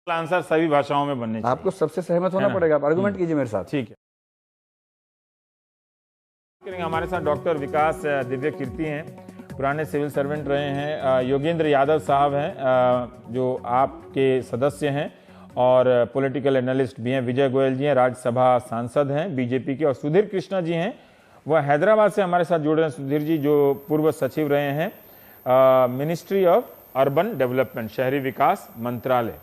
Answer सभी भाषाओं में बनने चाहिए। आपको सबसे सहमत होना पड़ेगा, आप आर्गुमेंट कीजिए मेरे साथ। ठीक है। हमारे साथ डॉक्टर विकास दिव्य कीर्ति हैं, पुराने सिविल सर्वेंट रहे हैं। योगेंद्र यादव साहब हैं जो आपके सदस्य हैं और पॉलिटिकल एनालिस्ट भी हैं। विजय गोयल जी हैं, राज्यसभा सांसद हैं बीजेपी के। और सुधीर कृष्णा जी हैं, वह हैदराबाद से हमारे साथ जुड़े हैं। सुधीर जी जो पूर्व सचिव रहे हैं मिनिस्ट्री ऑफ अर्बन डेवलपमेंट, शहरी विकास मंत्रालय।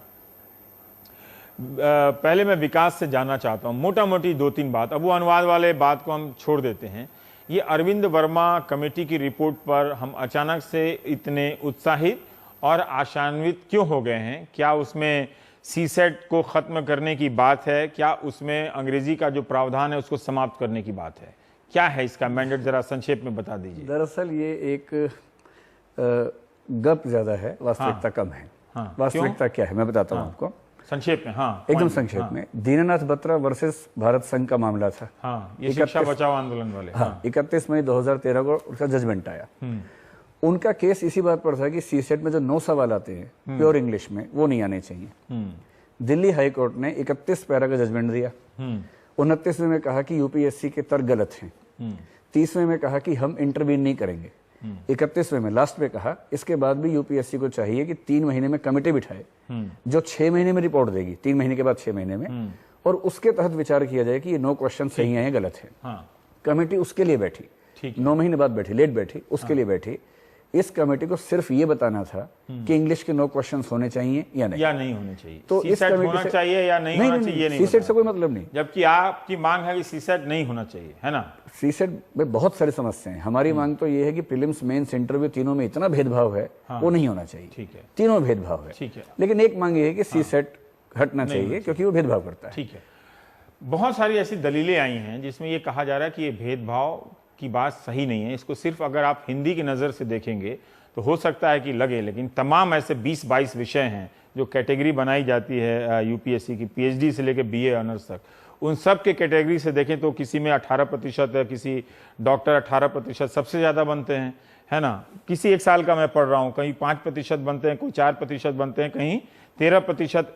पहले मैं विकास से जानना चाहता हूं मोटा मोटी 2-3 बात, अब वो अनुवाद वाले बात को हम छोड़ देते हैं। ये अरविंद वर्मा कमेटी की रिपोर्ट पर हम अचानक से इतने उत्साहित और आशान्वित क्यों हो गए हैं? क्या उसमें सीसेट को खत्म करने की बात है? क्या उसमें अंग्रेजी का जो प्रावधान है उसको समाप्त करने की बात है? क्या है इसका मैंडेट, जरा संक्षेप में बता दीजिए। दरअसल ये एक गप ज्यादा है, वास्तविकता कम है। वास्तविकता क्या है मैं बताता हूँ आपको संक्षेप में। हाँ, एकदम संक्षेप में। दीननाथ बत्रा वर्सेस भारत संघ का मामला था। ये शिक्षा बचाओ आंदोलन वाले। 31 मई 2013 को उसका जजमेंट आया। उनका केस इसी बात पर था कि सीसेट में जो 9 सवाल आते हैं प्योर इंग्लिश में, वो नहीं आने चाहिए। दिल्ली हाई कोर्ट ने 31 पैरा का जजमेंट दिया। 29वें में कहा कि यूपीएससी के तर्क गलत हैं। 30वें में कहा कि हम इंटरवीन नहीं करेंगे। 31वें में लास्ट में कहा इसके बाद भी यूपीएससी को चाहिए कि 3 महीने में कमेटी बिठाए जो 6 महीने में रिपोर्ट देगी, 3 महीने के बाद 6 महीने में, और उसके तहत विचार किया जाए कि ये 9 क्वेश्चन सही हैं गलत है। कमेटी उसके लिए बैठी, 9 महीने बाद बैठी, लेट बैठी, उसके लिए बैठी। इस कमेटी को सिर्फ ये बताना था कि इंग्लिश के 9 क्वेश्चंस होने चाहिए या नहीं होने चाहिए। तो इस कमेटी होना चाहिए या नहीं होना चाहिए, नहीं सीसेट से कोई मतलब नहीं। जबकि आपकी मांग है कि सीसेट नहीं होना चाहिए, है ना? सीसेट में बहुत सारी समस्याएं हैं। हमारी मांग तो ये है कि प्रीलिम्स, मेंस, इंटरव्यू तीनों में इतना भेदभाव है, वो नहीं होना चाहिए। ठीक है, तीनों भेदभाव है। ठीक है, लेकिन एक मांग ये है कि सीसेट हटना चाहिए क्योंकि वो भेदभाव करता है। ठीक है। बहुत सारी ऐसी दलीलें आई हैं जिसमें ये कहा जा रहा है कि ये भेदभाव की बात सही नहीं है। इसको सिर्फ अगर आप हिंदी की नजर से देखेंगे तो हो सकता है कि लगे, लेकिन तमाम ऐसे 20-22 विषय हैं जो कैटेगरी बनाई जाती है यूपीएससी की, पीएचडी से लेकर बीए ऑनर्स तक, उन सब के कैटेगरी से देखें तो किसी में 18% है, किसी डॉक्टर 18% सबसे ज़्यादा बनते हैं, है ना? किसी एक साल का मैं पढ़ रहा हूँ, कहीं 5% बनते हैं, कोई 4% बनते हैं, कहीं 13%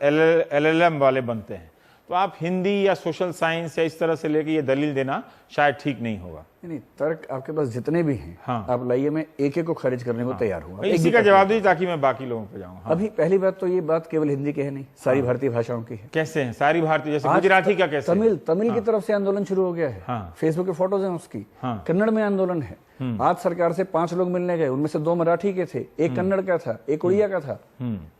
LLM वाले बनते हैं। तो आप हिंदी या सोशल साइंस या इस तरह से लेके ये दलील देना शायद ठीक नहीं होगा। नहीं, तर्क आपके पास जितने भी हैं आप लाइए, मैं एक एक को खारिज करने को तैयार हूँ। इसी का जवाब दीजिए ताकि मैं बाकी लोगों पे जाऊँ। अभी पहली बात तो ये बात केवल हिंदी की है नहीं, सारी भारतीय भाषाओं की है। कैसे है सारी भारतीय? जैसे गुजराती का कैसे? तमिल की तरफ से आंदोलन शुरू हो गया है। फेसबुक के फोटोज हैं उसकी। कन्नड़ में आंदोलन है। आज सरकार से 5 लोग मिलने गए, उनमें से 2 मराठी के थे, एक कन्नड़ का था, एक उड़िया का था।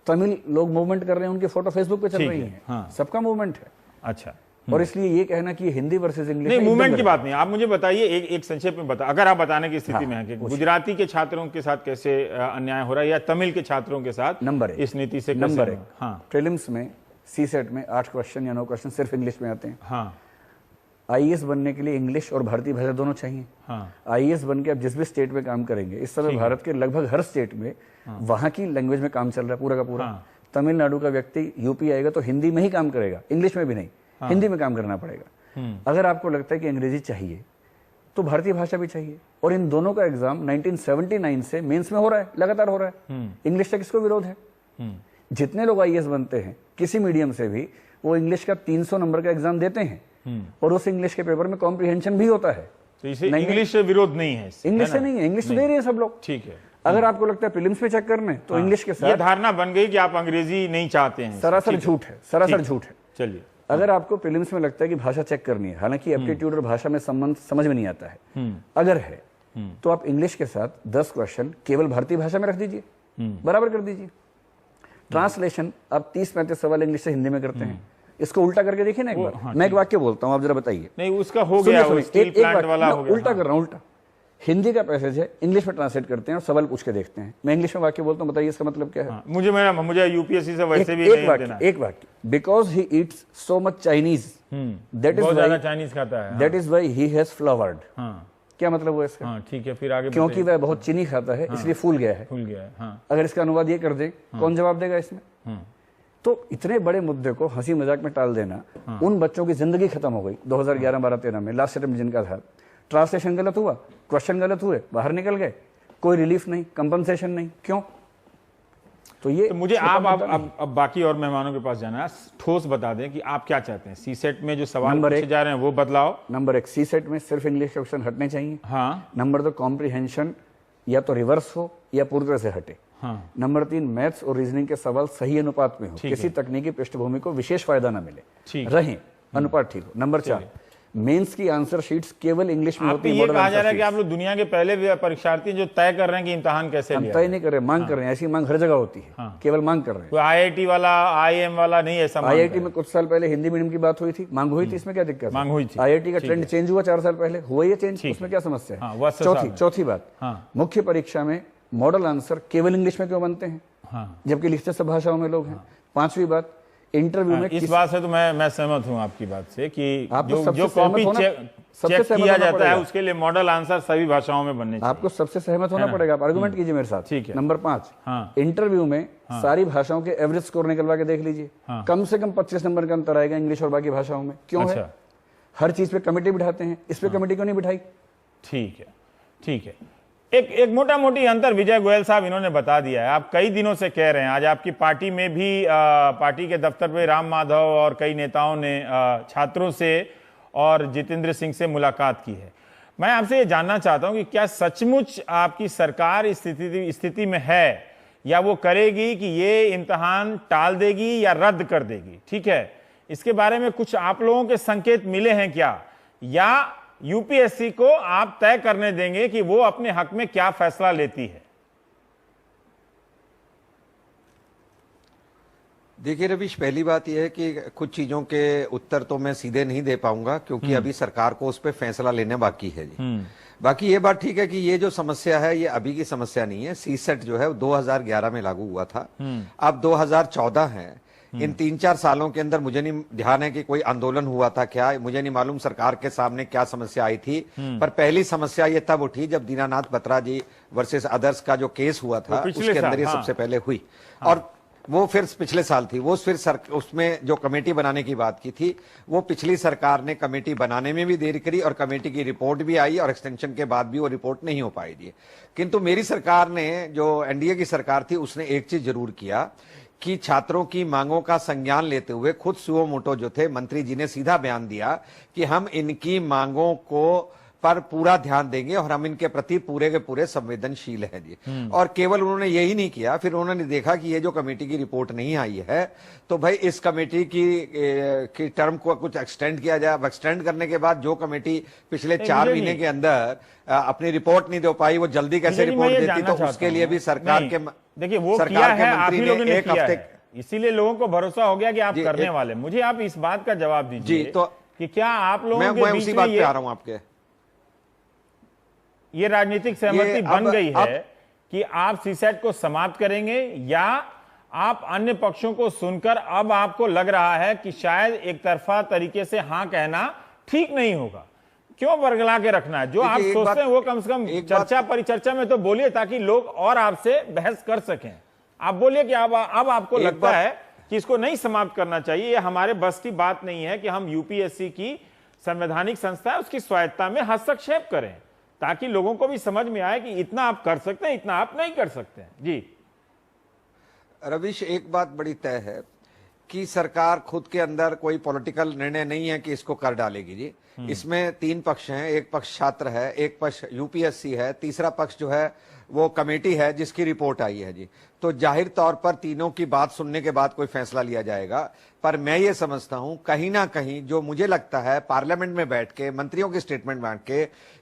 तमिल लोग मूवमेंट कर रहे हैं, उनकी फोटो फेसबुक पे चल रही है। सबका मूवमेंट है। अच्छा। और इसलिए ये कहना कि हिंदी वर्सेस इंग्लिश नहीं, मूवमेंट की बात नहीं। आप मुझे बताइए एक संक्षेप में बता, अगर आप बताने की स्थिति में है कि गुजराती के छात्रों के साथ कैसे अन्याय हो रहा है या तमिल के छात्रों के साथ नंबर इस नीति से नंबर 1। प्रीलिम्स में सीसेट में 8 क्वेश्चन या 9 क्वेश्चन सिर्फ इंग्लिश में आते हैं। आईएएस बनने के लिए इंग्लिश और भारतीय भाषा दोनों चाहिए। आईएएस बन के आप जिस भी स्टेट में काम करेंगे, इस समय भारत के लगभग हर स्टेट में वहां की लैंग्वेज में काम चल रहा है पूरा का पूरा। तमिलनाडु का व्यक्ति यूपी आएगा तो हिंदी में ही काम करेगा, इंग्लिश में भी नहीं, हिंदी में काम करना पड़ेगा। अगर आपको लगता है कि अंग्रेजी चाहिए तो भारतीय भाषा भी चाहिए। और इन दोनों का एग्जाम 1979 से मेंस में हो रहा है, लगातार हो रहा है। इंग्लिश का किसको विरोध है? जितने लोग आईएएस बनते हैं किसी मीडियम से भी, वो इंग्लिश का 300 नंबर का एग्जाम देते हैं और उस इंग्लिश के पेपर में कॉम्प्रिहेंशन भी होता है। तो इसे इंग्लिश से विरोध नहीं है? इंग्लिश से नहीं है, इंग्लिश तो दे रहे हैं सब लोग। ठीक है। अगर आपको लगता है प्रीलिम्स में चेक करने तो इंग्लिश के साथ ये धारणा बन गई कि आप अंग्रेजी नहीं चाहते हैं। सरासर झूठ है, सरासर झूठ है। चलिए, अगर आपको प्रीलिम्स में लगता है कि भाषा चेक करनी है, हालांकि एप्टीट्यूड और भाषा में संबंध समझ में नहीं आता है, अगर है तो आप इंग्लिश के साथ 10 क्वेश्चन केवल भारतीय भाषा में रख दीजिए, बराबर कर दीजिए। ट्रांसलेशन आप 30-35 सवाल इंग्लिश से हिंदी में करते हैं, इसको उल्टा करके देखिए ना एक बार। मैं एक वाक्य बोलता हूं, आप जरा बताइए। नहीं, उसका हो गया, वो स्टील प्लांट वाला हो गया। उल्टा कर रहा हूं, उल्टा। हिंदी का पैसेज है, इंग्लिश में ट्रांसलेट करते हैं और सवाल पूछ के देखते हैं। मैं इंग्लिश में वाक्य बोलता हूं, बताइए इसका मतलब क्या है? मुझे यूपीएससी से वैसे भी नहीं देना। एक वाक्य, because he eats so much Chinese, that is why Chinese खाता है, that is why he has flowered. क्या मतलब हुआ इसका? ठीक है, फिर आगे। क्योंकि वह बहुत चीनी खाता है इसलिए फूल गया है। अगर इसका अनुवाद ये कर दे, कौन जवाब देगा इसमें? तो इतने बड़े मुद्दे को हंसी मजाक में टाल देना, उन बच्चों की जिंदगी खत्म हो गई 2011-12-13 में लास्ट अटेम्प्ट जिनका था। ट्रांसलेशन गलत हुआ, क्वेश्चन गलत हुए, बाहर निकल गए, कोई रिलीफ नहीं, कंपनसेशन नहीं। क्यों? तो ये तो मुझे आप अब बाकी और मेहमानों के पास जाना है, ठोस बता दें कि आप क्या चाहते हैं। सीसेट में जो सवाल पूछे जा रहे हैं वो बदलाव। नंबर 1, सीसेट में सिर्फ इंग्लिश के क्वेश्चन हटने चाहिए। हाँ। नंबर 2, कॉम्प्रिहेंशन या तो रिवर्स हो या पूरी तरह से हटे। हाँ। नंबर 3, मैथ्स और रीजनिंग के सवाल सही अनुपात में हो, किसी तकनीकी पृष्ठभूमि को विशेष फायदा ना मिले, रहे अनुपात ठीक हो। नंबर 4, मेंस की आंसर शीट्स केवल इंग्लिश में होती है। ये कहा जा रहा है कि आप लोग दुनिया के पहले परीक्षार्थी जो तय कर रहे हैं कि इम्तिहान कैसे लिया, तय नहीं कर रहे, मांग कर रहे हैं। ऐसी मांग हर जगह होती है, केवल मांग कर रहे हैं। तो आईआईटी वाला, आईएम वाला नहीं ऐसा। आईआईटी में कुछ साल पहले हिंदी मीडियम की बात हुई थी, मांग हुई थी, इसमें क्या दिक्कत? मांग हुई थी। आईआईटी का ट्रेंड चेंज हुआ 4 साल पहले, हुआ ये चेंज, उसमें क्या समस्या है? चौथी बात, मुख्य परीक्षा में मॉडल आंसर केवल इंग्लिश में क्यों बनते हैं, जबकि लिखते सब भाषाओं में लोग हैं? 5वीं बात, इंटरव्यू में इस बात से तो मैं सहमत हूं आपकी बात से कि जो कॉपी चेक किया जाता है उसके लिए मॉडल आंसर सभी भाषाओं में बनने चाहिए। आपको सबसे सहमत होना पड़ेगा। आप आर्गुमेंट कीजिए मेरे साथ। ठीक है। नंबर 5, इंटरव्यू में सारी भाषाओं के एवरेज स्कोर निकलवा के देख लीजिए, कम से कम 25 नंबर का अंतर आएगा इंग्लिश और बाकी भाषाओं में। क्यों है? हर चीज पे कमेटी बिठाते हैं, इस पे कमेटी क्यों नहीं बिठाई? ठीक है, ठीक है। एक मोटा मोटी अंतर विजय गोयल साहब इन्होंने बता दिया है। आप कई दिनों से कह रहे हैं, आज आपकी पार्टी में भी पार्टी के दफ्तर पे राम माधव और कई नेताओं ने छात्रों से और जितेंद्र सिंह से मुलाकात की है। मैं आपसे ये जानना चाहता हूं कि क्या सचमुच आपकी सरकार इस स्थिति में है, या वो करेगी कि ये इम्तिहान टाल देगी या रद्द कर देगी? ठीक है, इसके बारे में कुछ आप लोगों के संकेत मिले हैं क्या, या यूपीएससी को आप तय करने देंगे कि वो अपने हक में क्या फैसला लेती है? देखिए रविश, पहली बात यह है कि कुछ चीजों के उत्तर तो मैं सीधे नहीं दे पाऊंगा, क्योंकि अभी सरकार को उस पर फैसला लेना बाकी है जी। बाकी ये बात ठीक है कि ये जो समस्या है ये अभी की समस्या नहीं है। सीसेट जो है 2011 में लागू हुआ था, अब 2014 है। इन 3-4 सालों के अंदर मुझे नहीं ध्यान है कि कोई आंदोलन हुआ था क्या, मुझे नहीं मालूम सरकार के सामने क्या समस्या आई थी। पर पहली समस्या ये तब उठी जब दीनानाथ बत्रा जी वर्सेस अदर्स का जो केस हुआ था, उसके अंदर ये सबसे पहले हुई। और वो फिर पिछले साल थी, वो फिर उसमें जो कमेटी बनाने की बात की थी, वो पिछली सरकार ने कमेटी बनाने में भी देरी करी और कमेटी की रिपोर्ट भी आई और एक्सटेंशन के बाद भी वो रिपोर्ट नहीं हो पाई थी। किंतु मेरी सरकार ने, जो एनडीए की सरकार थी, उसने एक चीज जरूर किया कि छात्रों की मांगों का संज्ञान लेते हुए खुद सुओ मोटो जो थे मंत्री जी ने सीधा बयान दिया कि हम इनकी मांगों को पर पूरा ध्यान देंगे और हम इनके प्रति पूरे के पूरे संवेदनशील हैं जी। और केवल उन्होंने यही नहीं किया, फिर उन्होंने देखा कि ये जो कमेटी की रिपोर्ट नहीं आई है, तो भाई इस कमेटी की टर्म को कुछ एक्सटेंड किया जाए। एक्सटेंड करने के बाद जो कमेटी पिछले 4 महीने के अंदर अपनी रिपोर्ट नहीं दे पाई, वो जल्दी कैसे रिपोर्ट देती, तो उसके लिए भी सरकार के, देखिए वो किया है, आप ही लोगों ने किया है, इसीलिए लोगों को भरोसा हो गया कि आप करने वाले। मुझे आप इस बात का जवाब दीजिए जी, तो कि क्या आप लोगों मैं उसी बात पे आ रहा हूं आपके, ये राजनीतिक सहमति बन गई है कि आप सीसेट को समाप्त करेंगे, या आप अन्य पक्षों को सुनकर अब आपको लग रहा है कि शायद एक तरफा तरीके से हां कहना ठीक नहीं होगा? क्यों बरगला के रखना है? जो आप सोचते हैं वो कम से कम चर्चा परिचर्चा में तो बोलिए, ताकि लोग और आपसे बहस कर सकें। आप बोलिए कि अब आपको लगता है कि इसको नहीं समाप्त करना चाहिए, ये हमारे बस की बात नहीं है कि हम यूपीएससी की संवैधानिक संस्था है उसकी स्वायत्ता में हस्तक्षेप करें, ताकि लोगों को भी समझ में आए कि इतना आप कर सकते हैं, इतना आप नहीं कर सकते हैं। जी रविश, एक बात बड़ी तय है कि सरकार खुद के अंदर कोई पॉलिटिकल निर्णय नहीं है कि इसको कर डालेगी जी। इसमें 3 पक्ष हैं, एक पक्ष छात्र है, एक पक्ष यूपीएससी है, तीसरा पक्ष जो है वो कमेटी है जिसकी रिपोर्ट आई है जी। तो जाहिर तौर पर तीनों की बात सुनने के बाद कोई फैसला लिया जाएगा। पर मैं ये समझता हूं कहीं ना कहीं, जो मुझे लगता है पार्लियामेंट में बैठ के मंत्रियों की स्टेटमेंट बैठ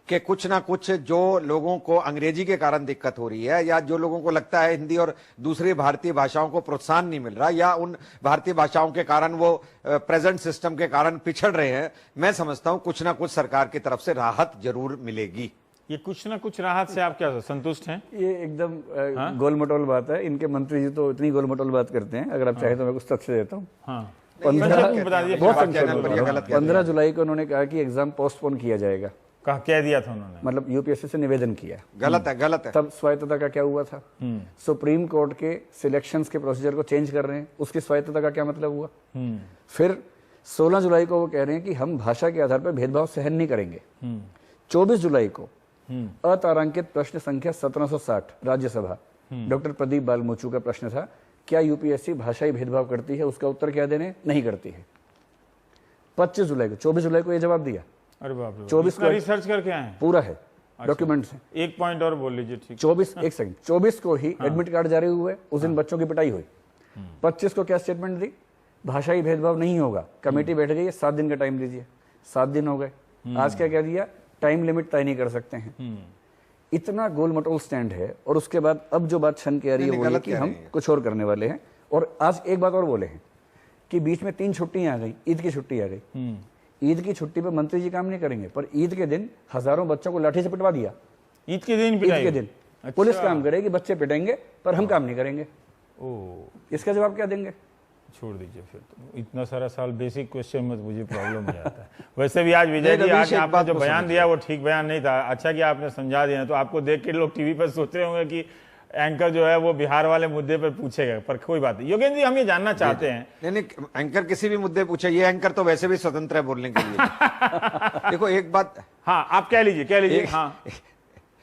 के कुछ ना कुछ जो लोगों को अंग्रेजी के कारण दिक्कत हो रही है, या जो लोगों को लगता है हिंदी और दूसरी भारतीय भाषाओं को प्रोत्साहन नहीं मिल रहा, या उन भारतीय भाषाओं के कारण वो प्रेजेंट सिस्टम के कारण पिछड़ रहे हैं, मैं समझता हूं कुछ ना कुछ सरकार की तरफ से राहत जरूर मिलेगी। ये कुछ ना कुछ राहत से आप क्या संतुष्ट हैं? ये एकदम गोल मटोल बात है। इनके मंत्री जी तो इतनी गोल मटोल बात करते हैं। अगर आप चाहे तो मैं कुछ तथ्य देता हूँ। 15 जुलाई को उन्होंने कहा कि एग्जाम पोस्टपोन किया जाएगा। कह दिया था उन्होंने, मतलब यूपीएससी से निवेदन किया। गलत है, गलत है। तब स्वायत्तता का क्या हुआ था? सुप्रीम कोर्ट के सिलेक्शंस के प्रोसीजर को चेंज कर रहे हैं, उसकी स्वायत्तता का क्या मतलब हुआ? फिर 16 जुलाई को वो कह रहे हैं कि हम भाषा के आधार पर भेदभाव सहन नहीं करेंगे। 24 जुलाई को अतारांकित प्रश्न संख्या 1760 राज्यसभा डॉक्टर प्रदीप बालमोचू का प्रश्न था, क्या यूपीएससी भाषाई भेदभाव करती है? उसका उत्तर क्या देने? नहीं करती है। 25 जुलाई को, 24 जुलाई को ये जवाब दिया। अरे बाप रे, 24 को रिसर्च करके आए हैं? पूरा है, डॉक्यूमेंट्स हैं। एक पॉइंट और बोल लीजिए। ठीक, 24 एक सेकंड, 24 को ही एडमिट कार्ड जारी हुए, उस दिन बच्चों की पिटाई हुई। 25 को क्या स्टेटमेंट दी? भाषाई भेदभाव नहीं होगा, कमेटी बैठ गई है, 7 दिन का टाइम दीजिए। 7 दिन हो गए। आज क्या कह दिया? टाइम लिमिट तय नहीं कर सकते हैं। इतना गोल मटोल स्टैंड है। और उसके बाद अब जो बात छन के आ रही है वो ये कि हम कुछ और करने वाले हैं। और आज एक बात और बोले हैं कि बीच में 3 छुट्टियां आ गई, ईद की छुट्टी आ गई। ईद की छुट्टी पर मंत्री जी काम नहीं करेंगे, पर ईद के दिन हजारों बच्चों को लाठी से पिटवा दिया। ईद के दिन? ईद के दिन पुलिस काम करेगी, बच्चे पिटेंगे, पर हम काम नहीं करेंगे। इसका जवाब क्या देंगे? छोड़ दीजिए फिर तो। इतना सारा साल बेसिक क्वेश्चन में मुझे प्रॉब्लम हो जाता है। वैसे भी आज विजय जी, आज आपने जो बयान दिया वो ठीक बयान नहीं था। अच्छा कि आपने समझा दिया, तो आपको देख के लोग टीवी पर सोच रहे होंगे कि एंकर जो है वो बिहार वाले मुद्दे पर पूछेगा, पर कोई बात नहीं। योगेंद्र जी, हम ये जानना चाहते हैं। नहीं, एंकर किसी भी मुद्दे पूछे, ये एंकर तो वैसे भी स्वतंत्र है बोलने के लिए। देखो एक बात, हाँ आप कह लीजिए। हाँ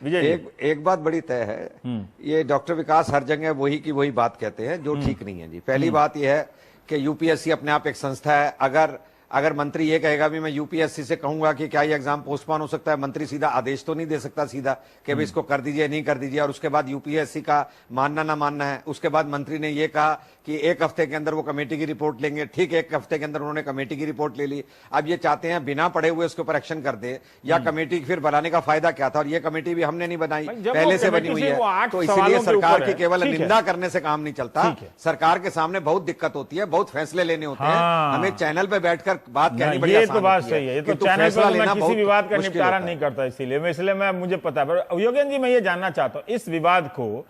विजय, एक बात बड़ी तय है, ये डॉक्टर विकास हर जगह वही की वही बात कहते हैं, जो ठीक नहीं है जी। पहली बात यह है कि यूपीएससी अपने आप एक संस्था है। अगर मंत्री ये कहेगा भी मैं यूपीएससी से कहूंगा कि क्या ये एग्जाम पोस्टपोन हो सकता है, मंत्री सीधा आदेश तो नहीं दे सकता सीधा कि भाई इसको कर दीजिए, नहीं कर दीजिए, और उसके बाद यूपीएससी का मानना ना मानना है। उसके बाद मंत्री ने ये कहा कि 1 हफ्ते के अंदर वो कमेटी की रिपोर्ट लेंगे। ठीक है, 1 हफ्ते के अंदर उन्होंने कमेटी की रिपोर्ट ले ली। अब ये चाहते हैं बिना पढ़े हुए उसके ऊपर एक्शन कर दे, या कमेटी फिर बनाने का फायदा क्या था? और ये कमेटी भी हमने नहीं बनाई, पहले से बनी हुई है। तो इसीलिए सरकार की केवल निंदा करने से काम नहीं चलता। सरकार के सामने बहुत दिक्कत होती है, बहुत फैसले लेने होते हैं। हमें चैनल पे बैठकर बात कहनी बड़ी ये तो बात सही है। ये तो चैनल पर मैं किसी विवाद का निपटारा नहीं करता, इसीलिए मैं मुझे पता है। पर योगेंद्र जी, मैं ये जानना चाहता हूं, इस विवाद को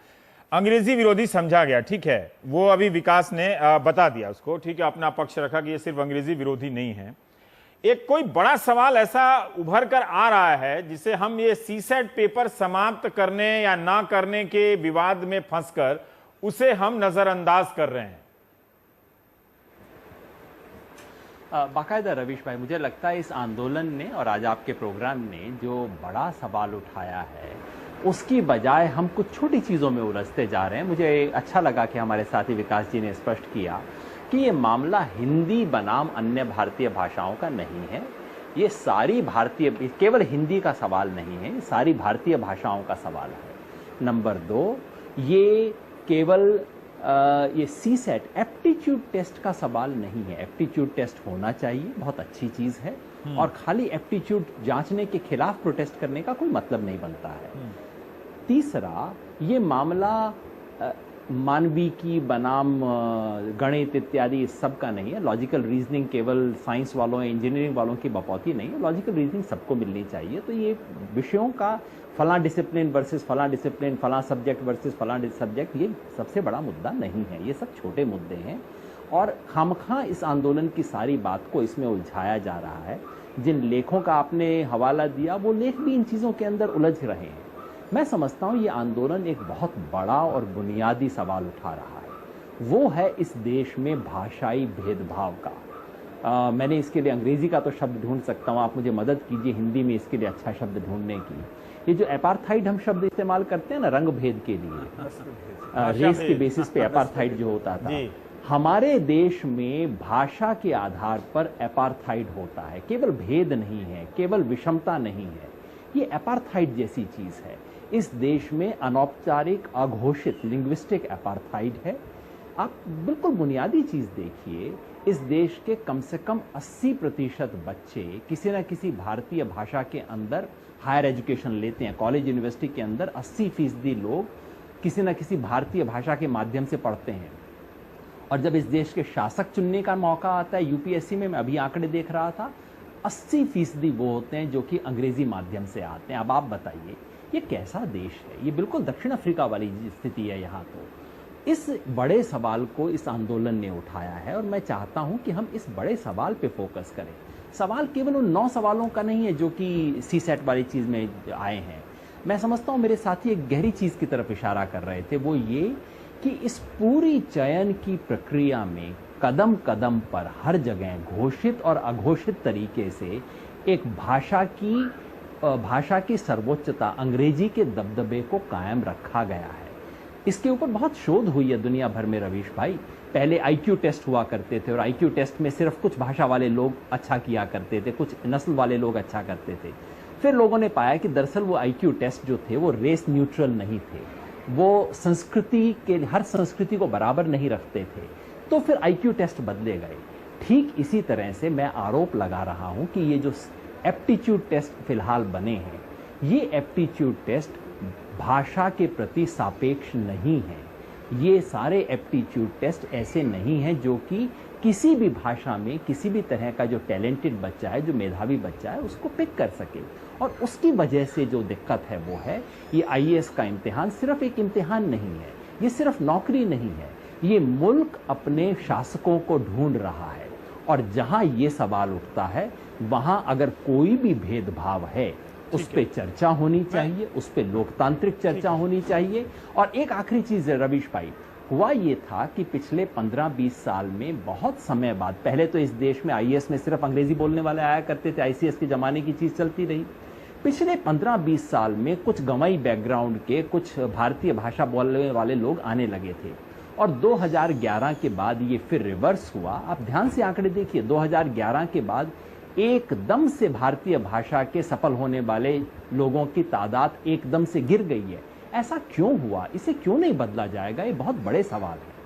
अंग्रेजी विरोधी समझा गया, ठीक है, वो अभी विकास ने बता दिया उसको, ठीक है, अपना पक्ष रखा कि ये सिर्फ अंग्रेजी विरोधी नहीं है। एक कोई बड़ा सवाल ऐसा उभर कर आ रहा है जिसे हम ये सीसेट पेपर समाप्त करने या ना करने के विवाद में फंसकर उसे हम नजरअंदाज कर रहे हैं। बाकायदा रवीश भाई, मुझे लगता है इस आंदोलन ने और आज आपके प्रोग्राम ने जो बड़ा सवाल उठाया है, उसकी बजाय हम कुछ छोटी चीज़ों में उलझते जा रहे हैं। मुझे अच्छा लगा कि हमारे साथी विकास जी ने स्पष्ट किया कि ये मामला हिंदी बनाम अन्य भारतीय भाषाओं का नहीं है। ये सारी भारतीय, केवल हिंदी का सवाल नहीं है, ये सारी भारतीय भाषाओं का सवाल है। नंबर 2, ये केवल ये सीसेट एप्टीट्यूड टेस्ट का सवाल नहीं है। एप्टीट्यूड टेस्ट होना चाहिए, बहुत अच्छी चीज़ है, और खाली एप्टीट्यूड जांचने के खिलाफ प्रोटेस्ट करने का कोई मतलब नहीं बनता है। तीसरा, ये मामला मानविकी बनाम गणित इत्यादि इस सब का नहीं है। लॉजिकल रीजनिंग केवल साइंस वालों या इंजीनियरिंग वालों की बपौती नहीं है, लॉजिकल रीजनिंग सबको मिलनी चाहिए। तो ये विषयों का फलां डिसिप्लिन वर्सेस फलां डिसिप्लिन, फलां सब्जेक्ट वर्सेस फलां सब्जेक्ट, ये सबसे बड़ा मुद्दा नहीं है। ये सब छोटे मुद्दे हैं, और खामखा इस आंदोलन की सारी बात को इसमें उलझाया जा रहा है। जिन लेखों का आपने हवाला दिया, वो लेख भी इन चीज़ों के अंदर उलझ रहे हैं। मैं समझता हूँ ये आंदोलन एक बहुत बड़ा और बुनियादी सवाल उठा रहा है, वो है इस देश में भाषाई भेदभाव का। मैंने इसके लिए अंग्रेजी का तो शब्द ढूंढ सकता हूँ, आप मुझे मदद कीजिए हिंदी में इसके लिए अच्छा शब्द ढूंढने की। ये जो एपार्थाइड हम शब्द इस्तेमाल करते हैं ना रंग भेद के लिए, रेस के बेसिस पे एपार्थाइड जो होता था, हमारे देश में भाषा के आधार पर एपार्थाइड होता है। केवल भेद नहीं है, केवल विषमता नहीं है, ये एपार्थाइड जैसी चीज है। इस देश में अनौपचारिक अघोषित लिंग्विस्टिक एपार्थाइड है। आप बिल्कुल बुनियादी चीज देखिए, इस देश के कम से कम 80% बच्चे किसी न किसी भारतीय भाषा के अंदर हायर एजुकेशन लेते हैं। कॉलेज यूनिवर्सिटी के अंदर 80% लोग किसी न किसी भारतीय भाषा के माध्यम से पढ़ते हैं। और जब इस देश के शासक चुनने का मौका आता है यूपीएससी में, मैं अभी आंकड़े देख रहा था, 80% वो होते हैं जो कि अंग्रेजी माध्यम से आते हैं। अब आप बताइए ये कैसा देश है? ये बिल्कुल दक्षिण अफ्रीका वाली स्थिति है यहाँ। तो इस बड़े सवाल को इस आंदोलन ने उठाया है, और मैं चाहता हूँ कि हम इस बड़े सवाल पे फोकस करें। सवाल केवल उन 9 सवालों का नहीं है जो कि सीसेट वाली चीज़ में आए हैं। मैं समझता हूँ मेरे साथी एक गहरी चीज़ की तरफ इशारा कर रहे थे, वो ये कि इस पूरी चयन की प्रक्रिया में कदम कदम पर हर जगह घोषित और अघोषित तरीके से एक भाषा की सर्वोच्चता, अंग्रेजी के दबदबे को कायम रखा गया है। इसके ऊपर बहुत शोध हुई है दुनिया भर में रवीश भाई। पहले आईक्यू टेस्ट हुआ करते थे और आईक्यू टेस्ट में सिर्फ कुछ भाषा वाले लोग अच्छा किया करते थे, कुछ नस्ल वाले लोग अच्छा करते थे। फिर लोगों ने पाया कि दरअसल वो आईक्यू टेस्ट जो थे वो रेस न्यूट्रल नहीं थे, वो संस्कृति के हर संस्कृति को बराबर नहीं रखते थे। तो फिर आईक्यू टेस्ट बदले गए। ठीक इसी तरह से मैं आरोप लगा रहा हूं कि ये जो एप्टीट्यूड टेस्ट फिलहाल बने हैं, ये एप्टीट्यूड टेस्ट भाषा के प्रति सापेक्ष नहीं है। ये सारे एप्टीट्यूड टेस्ट ऐसे नहीं हैं जो कि किसी भी भाषा में किसी भी तरह का जो टैलेंटेड बच्चा है, जो मेधावी बच्चा है, उसको पिक कर सके। और उसकी वजह से जो दिक्कत है वो है ये आईएएस का इम्तिहान सिर्फ एक इम्तिहान नहीं है, ये सिर्फ नौकरी नहीं है, ये मुल्क अपने शासकों को ढूंढ रहा है। और जहां ये सवाल उठता है वहां अगर कोई भी भेदभाव है उस पर चर्चा होनी चाहिए, उस पर लोकतांत्रिक चर्चा होनी चाहिए। और एक आखिरी चीज है रवीश भाई, हुआ ये था कि पिछले 15-20 साल में बहुत समय बाद, पहले तो इस देश में आईएएस में सिर्फ अंग्रेजी बोलने वाले आया करते थे, आईसीएस के जमाने की चीज चलती रही। पिछले 15-20 साल में कुछ गंवाई बैकग्राउंड के कुछ भारतीय भाषा बोलने वाले लोग आने लगे थे और 2011 के बाद ये फिर रिवर्स हुआ। आप ध्यान से आंकड़े देखिए, 2011 के बाद एकदम से भारतीय भाषा के सफल होने वाले लोगों की तादाद एकदम से गिर गई है। ऐसा क्यों हुआ, इसे क्यों नहीं बदला जाएगा, ये बहुत बड़े सवाल है।